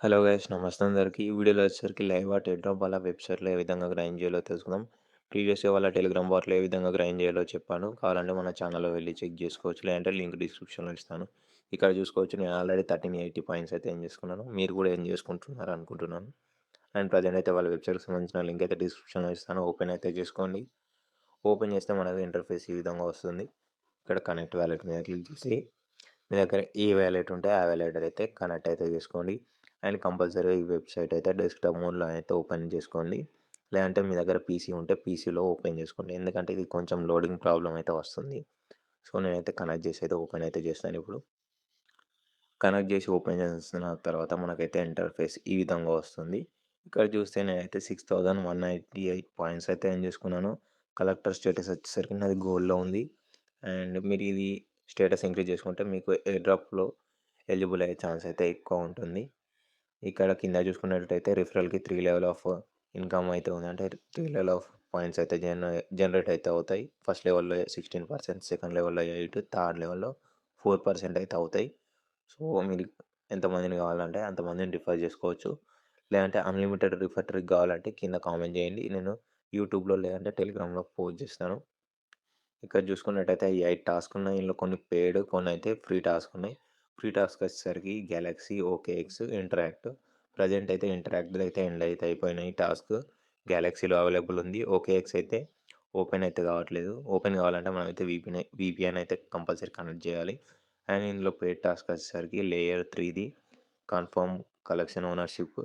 Hello guys నమస్తే అందరికి. ఈ వీడియోలో వచ్చేసరికి లైవ్ టెలిగ్రామ్ వాళ్ళ వెబ్సైట్‌లో ఏ విధంగా గ్రైండ్ చేయాలో తెలుసుకుందాం. ప్రీవియస్‌గా వాళ్ళ టెలిగ్రామ్ బాట్‌లో ఏ విధంగా గ్రైండ్ చేయాలో చెప్పాను. కావాలంటే మన ఛానల్‌లో వెళ్లి చెక్ చేసుకోవచ్చు. లేదంటే లింక్ డిస్క్రిప్షన్‌లో ఇస్తాను. ఇక్కడ చూసుకోవచ్చు నేను ఆల్రెడీ 1380 పాయింట్స్ అయితే ఎర్న్ చేసుకున్నాను. మీరు కూడా ఎర్న్ చేసుకుంటున్నారు అనుకుంటున్నాను. అండ్ ప్రెజెంట్ అయితే వాళ్ళ వెబ్సైట్‌కి సంబంధించిన లింక్ అయితే డిస్క్రిప్షన్‌లో ఇస్తాను. ఓపెన్ అయితే చేసుకోండి. ఓపెన్ చేస్తే మనకు ఇంటర్ఫేస్ ఈ విధంగా వస్తుంది. ఇక్కడ కనెక్ట్ వాలెట్ మీద క్లిక్ చేసి మీ దగ్గర ఏ వ్యాలెట్ ఉంటే ఆ వ్యాలెట్ అయితే కనెక్ట్ అయితే చేసుకోండి. అండ్ కంపల్సరీగా ఈ వెబ్సైట్ అయితే డెస్క్టాప్ మోడ్లో అయితే ఓపెన్ చేసుకోండి. లేదంటే మీ దగ్గర పీసీ ఉంటే పీసీలో ఓపెన్ చేసుకోండి. ఎందుకంటే ఇది కొంచెం లోడింగ్ ప్రాబ్లం అయితే వస్తుంది. సో నేనైతే కనెక్ట్ చేసి అయితే ఓపెన్ అయితే చేస్తాను ఇప్పుడు. కనెక్ట్ చేసి ఓపెన్ చేసిన తర్వాత మనకైతే ఇంటర్ఫేస్ ఈ విధంగా వస్తుంది. ఇక్కడ చూస్తే నేనైతే 6198 పాయింట్స్ అయితే ఎర్న్ చేసుకున్నాను. కలెక్టర్ స్టేటస్ వచ్చేసరికి నాది గోల్డ్‌లో ఉంది. అండ్ మీరు ఇది స్టేటస్ ఇంక్రీజ్ చేసుకుంటే మీకు ఎయిర్ డ్రాప్‌లో ఎలిజిబుల్ అయ్యే ఛాన్స్ అయితే ఎక్కువ ఉంటుంది. ఇక్కడ కింద చూసుకున్నట్టయితే రిఫరల్‌కి 3 లెవెల్ ఆఫ్ ఇన్‌కమ్ అయితే ఉంది. అంటే 3 లెవెల్ ఆఫ్ పాయింట్స్ అయితే జనరేట్ అయితే అవుతాయి. ఫస్ట్ లెవెల్‌లో 16%, సెకండ్ లెవెల్‌లో 8, థర్డ్ లెవెల్‌లో 4% అయితే అవుతాయి. సో, మీరు ఎంతమందిని కావాలంటే అంతమందిని రిఫర్ చేసుకోవచ్చు. లేదంటే అన్‌లిమిటెడ్ రిఫర్ ట్రిక్ కావాలంటే కింద కామెంట్ చేయండి. నేను యూట్యూబ్‌లో లేదంటే టెలిగ్రామ్‌లో పోస్ట్ చేస్తాను. ఇక్కడ చూసుకున్నట్టయితే ఈ 8 టాస్క్ ఉన్నాయి. ఇందులో కొన్ని పెయిడ్, కొన్ని అయితే ఫ్రీ టాస్క్ ఉన్నాయి. ఫ్రీ టాస్క్ వచ్చేసరికి గెలాక్సీ, ఓకేఎక్స్, ఇంటరాక్ట్. ప్రెజెంట్ అయితే ఇంటరాక్ట్‌ది అయితే ఎండ్ అయితే అయిపోయినాయి టాస్క్. గెలాక్సీలో అవైలబుల్ ఉంది. ఓకేఎక్స్ అయితే ఓపెన్ అయితే కావట్లేదు. ఓపెన్ కావాలంటే మనమైతే వీపీఎన్ అయితే కంపల్సరీ కనెక్ట్ చేయాలి. అండ్ ఇందులో పెయిడ్ టాస్క్ వచ్చేసరికి లేయర్ 3ది కన్ఫర్మ్ కలెక్షన్ ఓనర్‌షిప్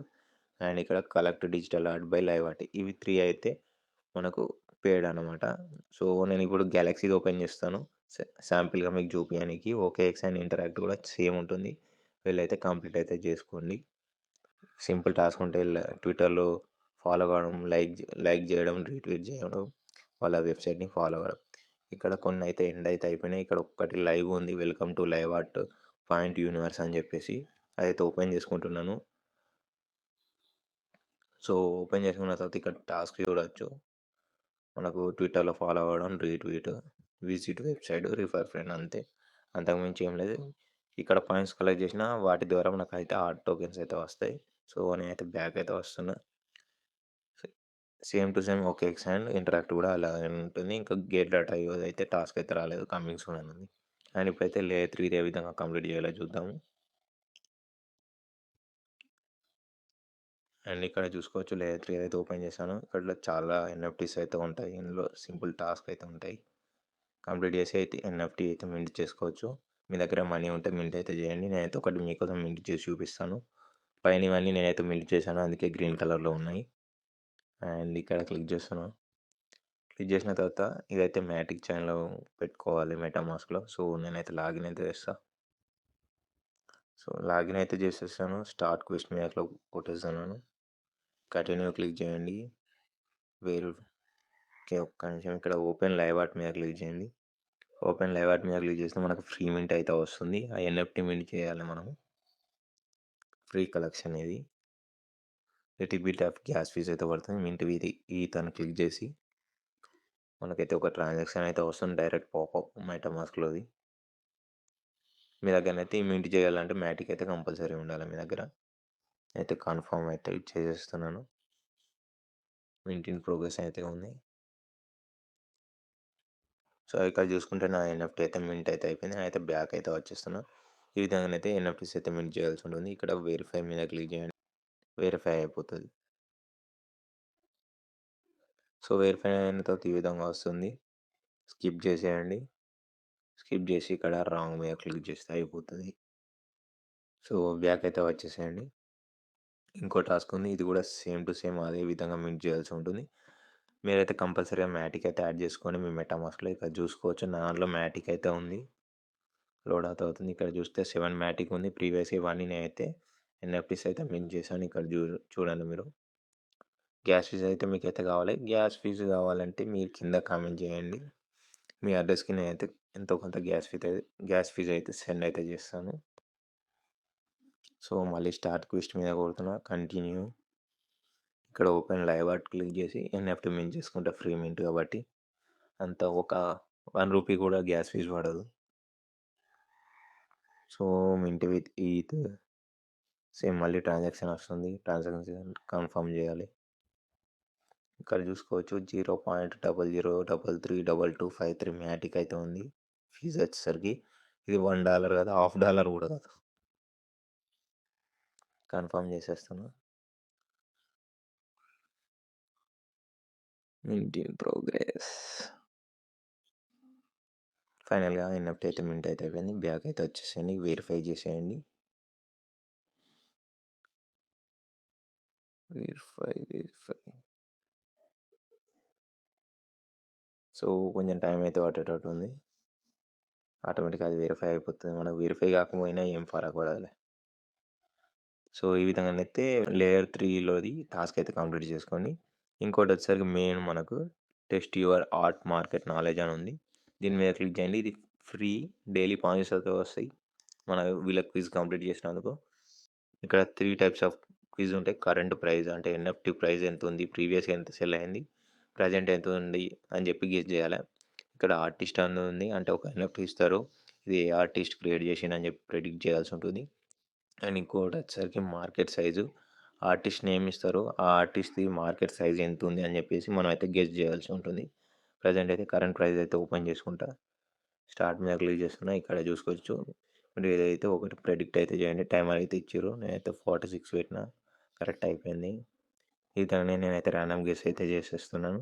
అండ్ ఇక్కడ collect digital art by live art. ఇవి 3 అయితే మనకు పెయిడ్ అనమాట. సో, నేనిప్పుడు గెలాక్సీది ఓపెన్ చేస్తాను. శాంపిల్‌గా మీకు చూపియనీకి. ఓకేఎక్స్ అండ్ ఇంటరాక్ట్ కూడా సేమ్ ఉంటుంది. వీళ్ళైతే కంప్లీట్ అయితే చేసుకోండి. సింపుల్ టాస్క్ ఉంటే ట్విట్టర్‌లో ఫాలో కావడం, లైక్ చేయడం, రీట్వీట్ చేయడం, వాళ్ళ వెబ్‌సైట్‌ని ఫాలో అవ్వడం. ఇక్కడ కొన్నైతే ఎండ్ అయితే అయిపోయినాయి. ఇక్కడ ఒక్కటి లైవ్ ఉంది. Welcome to live art point universe అని చెప్పేసి. అదైతే ఓపెన్ చేసుకుంటున్నాను. సో, ఓపెన్ చేసుకున్న తర్వాత ఇక్కడ టాస్క్ చూడొచ్చు. మనకు ట్విట్టర్‌లో ఫాలో అవ్వడం, retweet, visit website, refer friend అంతే. అంతకు మించి ఏం లేదు. ఇక్కడ పాయింట్స్ కలెక్ట్ చేసిన వాటి ద్వారా మనకైతే ఆర్ట్ టోకెన్స్ అయితే వస్తాయి. సో, నేనైతే బ్యాక్ అయితే వస్తున్నా. Same to same OKX and interact కూడా అలాగే ఉంటుంది. ఇంకా గేట్ డాట్ ఐఓ అయితే టాస్క్ అయితే రాలేదు. కమింగ్ సూన్ అని ఉంది. అండ్ ఇప్పుడైతే లేయర్ 3 ఏ విధంగా కంప్లీట్ చేయాలో చూద్దాము. అండ్ ఇక్కడ చూసుకోవచ్చు లేయర్ 3 అయితే ఓపెన్ చేశాను. ఇక్కడ చాలా ఎన్ఎఫ్టీస్ అయితే ఉంటాయి. ఇందులో సింపుల్ టాస్క్ అయితే ఉంటాయి. కంప్లీట్ చేసి అయితే ఎన్ఎఫ్టీ అయితే మింట్ చేసుకోవచ్చు. మీ దగ్గర మనీ ఉంటే మింట్ అయితే చేయండి. నేనైతే ఒకటి మీకోసం మింట్ చేసి చూపిస్తాను. పైన ఇవన్నీ నేనైతే మింట్ చేశాను. అందుకే గ్రీన్ కలర్‌లో ఉన్నాయి. అండ్ ఇక్కడ క్లిక్ చేస్తున్నాను. క్లిక్ చేసిన తర్వాత ఇదైతే మ్యాటిక్ చైన్‌లో పెట్టుకోవాలి మెటామాస్క్‌లో. సో, నేనైతే లాగిన్ అయితే చేస్తా. సో, లాగిన్ అయితే చేసేసాను. స్టార్ట్ క్వెస్ట్ మీద కొట్టేస్తున్నాను. కంటిన్యూ క్లిక్ చేయండి. వేరు ఓకే. ఒక్క నిమిషం ఇక్కడ ఓపెన్ లైవ్ ఆర్ట్ మీద క్లిక్ చేయండి. ఓపెన్ లైవ్ ఆర్ట్ మీద క్లిక్ చేస్తే మనకు ఫ్రీ మింట్ అయితే వస్తుంది. ఆ ఎన్ఎఫ్టీ మింట్ చేయాలి మనము. ఫ్రీ కలెక్షన్ ఇది. Little bit of gas fees అయితే పడుతుంది. మింట్ తను క్లిక్ చేసి మనకైతే ఒక ట్రాన్సాక్షన్ అయితే వస్తుంది. Direct popup మెటామాస్క్‌లోది. మీ దగ్గరనైతే ఈ మింట్ చేయాలంటే మ్యాటిక్ అయితే కంపల్సరీ ఉండాలి మీ దగ్గర. అయితే కన్ఫర్మ్ అయితే చేసేస్తున్నాను. మింట్ ఇన్ ప్రోగ్రెస్ అయితే ఉంది. సో, ఇక్కడ చూసుకుంటే నా ఎన్ఎఫ్టీ అయితే మింట్ అయితే అయిపోయింది. నేనైతే బ్యాక్ అయితే వచ్చేస్తున్నా. ఈ విధంగానైతే ఎన్ఎఫ్టీస్ అయితే మింట్ చేయాల్సి ఉంటుంది. ఇక్కడ వెరిఫై మీద క్లిక్ చేయండి. వెరిఫై అయిపోతది. సో, వెరిఫై అయిన తర్వాత ఈ విధంగా వస్తుంది. స్కిప్ చేసేయండి. స్కిప్ చేసి ఇక్కడ రాంగ్ మీద క్లిక్ చేస్తే అయిపోతది. సో, బ్యాక్ అయితే వచ్చేసేయండి. ఇంకో టాస్క్ ఉంది. ఇది కూడా సేమ్ టు సేమ్ అదే విధంగా మింట్ చేయాల్సి ఉంటుంది. మీరైతే కంపల్సరీగా మ్యాటిక్ అయితే యాడ్ చేసుకోండి మీ మెటామాస్క్‌లో. ఇక్కడ చూసుకోవచ్చు నా దాంట్లో మ్యాటిక్ అయితే ఉంది. లోడ్ అవుట్ అవుతుంది. ఇక్కడ చూస్తే 7 మ్యాటిక్ ఉంది. ప్రీవియస్‌గా ఇవన్నీ నేనైతే ఎన్ఎఫ్టీస్ అయితే మింట్ చేశాను. ఇక్కడ చూడండి మీరు. గ్యాస్ ఫీస్ అయితే మీకైతే కావాలి. గ్యాస్ ఫీస్ కావాలంటే మీరు కింద కామెంట్ చేయండి. మీ అడ్రస్‌కి నేనైతే ఎంతో కొంత గ్యాస్ ఫీస్ అయితే సెండ్ అయితే చేస్తాను. సో, మళ్ళీ స్టార్ట్ క్వెస్ట్ మీద కొడుతున్నా. కంటిన్యూ. ఇక్కడ ఓపెన్ లైవ్ ఆర్ట్ క్లిక్ చేసి ఎన్ఎఫ్టీ మింట్ చేసుకుంటే ఫ్రీ మింట్ కాబట్టి అంత ఒక రూ. 1 కూడా గ్యాస్ ఫీస్ పడదు. సో, మింట్ విత్ ఈథ్ సేమ్ మళ్ళీ ట్రాన్సాక్షన్ వస్తుంది. ట్రాన్సాక్షన్ కన్ఫర్మ్ చేయాలి. ఇక్కడ చూసుకోవచ్చు 0.00332253 మ్యాటిక్ అయితే ఉంది. ఫీజు వచ్చేసరికి ఇది $1 కాదు, $1/2 కూడా కాదు. కన్ఫర్మ్ చేసేస్తున్నా. In progress. ఫైనల్‌గా ఎన్ఎఫ్టీ అయితే మింట్ అయితే అయిపోయింది. బ్యాక్ అయితే వచ్చేసేయండి. వెరిఫై చేసేయండి. వెరిఫై. సో, కొంచెం టైం అయితే పట్టేటట్టు ఉంది. ఆటోమేటిక్‌గా అది వెరిఫై అయిపోతుంది. మనకు వెరిఫై కాకపోయినా ఏం ఫరక్ పడదులే. సో, ఈ విధంగానైతే లేయర్ 3లోది టాస్క్ అయితే కంప్లీట్ చేసుకోండి. ఇంకోటి వచ్చేసరికి మెయిన్ మనకు test your art market knowledge అని ఉంది. దీని మీద క్లిక్ చేయండి. ఇది ఫ్రీ డైలీ పాయింట్స్ అయితే వస్తాయి. మన వీళ్ళ క్విజ్ కంప్లీట్ చేసినందుకు. ఇక్కడ 3 టైప్స్ ఆఫ్ క్విజ్ ఉంటాయి. కరెంట్ ప్రైస్ అంటే ఎన్ఎఫ్టీ ప్రైస్ ఎంత ఉంది, ప్రీవియస్‌గా ఎంత సెల్ అయింది, ప్రెజెంట్ ఎంత ఉంది అని చెప్పి గెస్ చేయాలి. ఇక్కడ ఆర్టిస్ట్ అని ఉంది. అంటే ఒక ఎన్ఎఫ్టీ ఇస్తారు. ఇది ఏ ఆర్టిస్ట్ క్రియేట్ చేసిండని చెప్పి ప్రెడిక్ట్ చేయాల్సి ఉంటుంది. అండ్ ఇంకోటి వచ్చేసరికి మార్కెట్ సైజు. ఆర్టిస్ట్ నేమ్ ఇస్తారు. ఆ ఆర్టిస్ట్‌ది మార్కెట్ సైజ్ ఎంత ఉంది అని చెప్పేసి మనం అయితే గెస్ చేయాల్సి ఉంటుంది. ప్రెజెంట్ అయితే కరెంట్ ప్రైస్ అయితే ఓపెన్ చేసుకుంటా. స్టార్ట్ మీద క్లిక్ చేస్తున్నా. ఇక్కడ చూసుకోవచ్చు. మీరు ఏదైతే ఒకటి ప్రెడిక్ట్ అయితే చేయండి. టైమర్ అయితే ఇచ్చిర్రు. నేనైతే 46 పెట్టిన. కరెక్ట్ అయిపోయింది. ఈ విధంగానే నేనైతే ర్యాండమ్ గెస్ అయితే చేసేస్తున్నాను.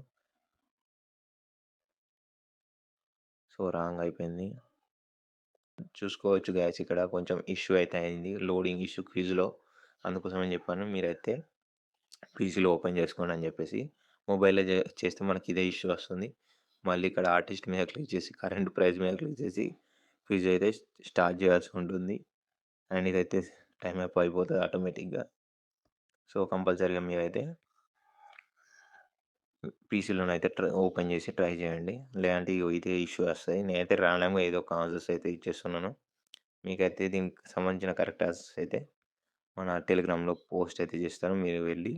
సో, రాంగ్ అయిపోయింది. చూసుకోవచ్చు గైస్, ఇక్కడ కొంచెం ఇష్యూ అయితే అయింది. లోడింగ్ ఇష్యూ క్విజ్‌లో. అందుకోసమని చెప్పాను. మీరైతే పీసీలో ఓపెన్ చేసుకోండి అని చెప్పేసి. మొబైల్‌లో చేస్తే మనకి ఇదే ఇష్యూ వస్తుంది. మళ్ళీ ఇక్కడ ఆర్టిస్ట్ మీద క్లిక్ చేసి, కరెంట్ ప్రైస్ మీద క్లిక్ చేసి క్విజ్ అయితే స్టార్ట్ చేయాల్సి ఉంటుంది. అండ్ ఇదైతే టైమ్ అప్ అయిపోతుంది ఆటోమేటిక్‌గా. సో, కంపల్సరీగా మీరైతే పీసీలోనైతే ఓపెన్ చేసి ట్రై చేయండి. లేదంటే ఇగో ఇదే ఇష్యూ వస్తాయి. నేనైతే ర్యాండమ్‌గా ఏదో ఒక ఆన్సర్స్ అయితే ఇచ్చేస్తున్నాను. మీకైతే దీనికి సంబంధించిన కరెక్ట్ ఆన్సర్స్ అయితే మన టెలిగ్రామ్‌లో పోస్ట్ అయితే చేస్తాను. మీరు వెళ్ళి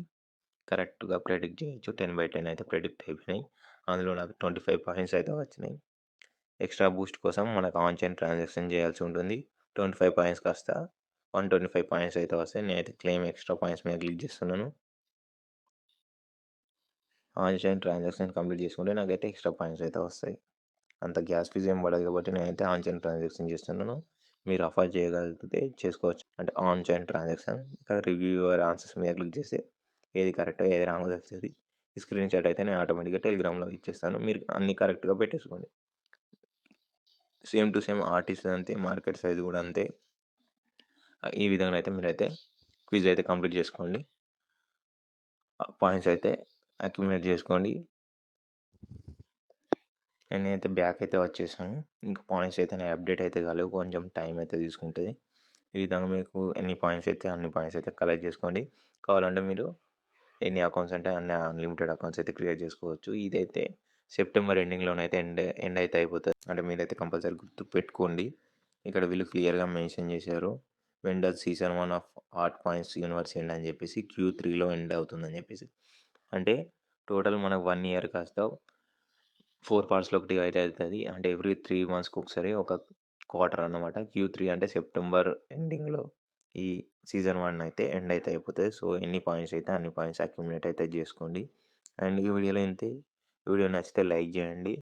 కరెక్ట్‌గా ప్రెడిక్ట్ చేయొచ్చు. 10/10 అయితే ప్రెడిక్ట్ అయిపోయినాయి. అందులో నాకు 25 పాయింట్స్ అయితే వచ్చినాయి. ఎక్స్ట్రా బూస్ట్ కోసం మనకు ఆన్ చైన్ ట్రాన్సాక్షన్ చేయాల్సి ఉంటుంది. 25 పాయింట్స్ కాస్త 125 పాయింట్స్ అయితే వస్తాయి. నేనైతే క్లెయిమ్ ఎక్స్ట్రా పాయింట్స్ మీద క్లిక్ చేస్తున్నాను. ఆన్ చైన్ ట్రాన్సాక్షన్ కంప్లీట్ చేసుకుంటే నాకైతే ఎక్స్ట్రా పాయింట్స్ అయితే వస్తాయి. అంత గ్యాస్ ఫీజ్ ఏం పడదు కాబట్టి నేనైతే ఆన్ చైన్ ట్రాన్సాక్షన్ చేస్తున్నాను. మీరు అఫోర్డ్ చేయగలిగితే చేసుకోవచ్చు. అంటే ఆన్ చైన్ ట్రాన్సాక్షన్. ఇక్కడ రివ్యూ యువర్ ఆన్సర్స్ మీద క్లిక్ చేస్తే ఏది కరెక్టో ఏది రాంగో తెలుస్తుంది. ఈ స్క్రీన్ షాట్ అయితే నేను ఆటోమేటిక్‌గా టెలిగ్రామ్‌లో ఇచ్చేస్తాను. మీరు అన్నీ కరెక్ట్‌గా పెట్టేసుకోండి. సేమ్ టు సేమ్ ఆర్టిస్ట్ అంతే, మార్కెట్ సైజ్ కూడా అంతే. ఈ విధంగా అయితే మీరైతే క్విజ్ అయితే కంప్లీట్ చేసుకోండి. పాయింట్స్ అయితే అక్యుములేట్ చేసుకోండి. నేనైతే బ్యాక్ అయితే వచ్చేసాను. ఇంకా పాయింట్స్ అయితే నా అప్డేట్ అయితే కాలేవు. కొంచెం టైం అయితే తీసుకుంటది. ఈ విధంగా మీకు ఎన్ని పాయింట్స్ అయితే అన్ని పాయింట్స్ అయితే కలెక్ట్ చేసుకోండి. కావాలంటే మీరు ఎన్ని అకౌంట్స్ అంటే అన్ని అన్‌లిమిటెడ్ అకౌంట్స్ అయితే క్రియేట్ చేసుకోవచ్చు. ఇదైతే సెప్టెంబర్ ఎండింగ్‌లోనైతే ఎండ్ అయితే అయిపోతది. అంటే మీరైతే కంపల్సరీ గుర్తుపెట్టుకోండి. ఇక్కడ వీళ్ళు క్లియర్‌గా మెన్షన్ చేశారు. When does season 1 of art points universe end అని చెప్పేసి Q3లో ఎండ్ అవుతుందని చెప్పేసి. అంటే టోటల్ మనకు 1 ఇయర్ కాస్త 4 పార్ట్స్‌లో డివైడ్ అయితది. అంటే ఎవ్రీ 3 మంత్స్‌కి ఒకసారి ఒక క్వార్టర్ అన్నమాట. Q3 అంటే సెప్టెంబర్ ఎండింగ్‌లో ఈ సీజన్ 1 అయితే ఎండ్ అయితే అయిపోతది. సో, ఎన్ని పాయింట్స్ అయితే అన్ని పాయింట్స్ అక్యుములేట్ అయితే చేసుకోండి. అండ్ ఈ వీడియోలో ఇంతే. వీడియో నచ్చితే లైక్ చేయండి.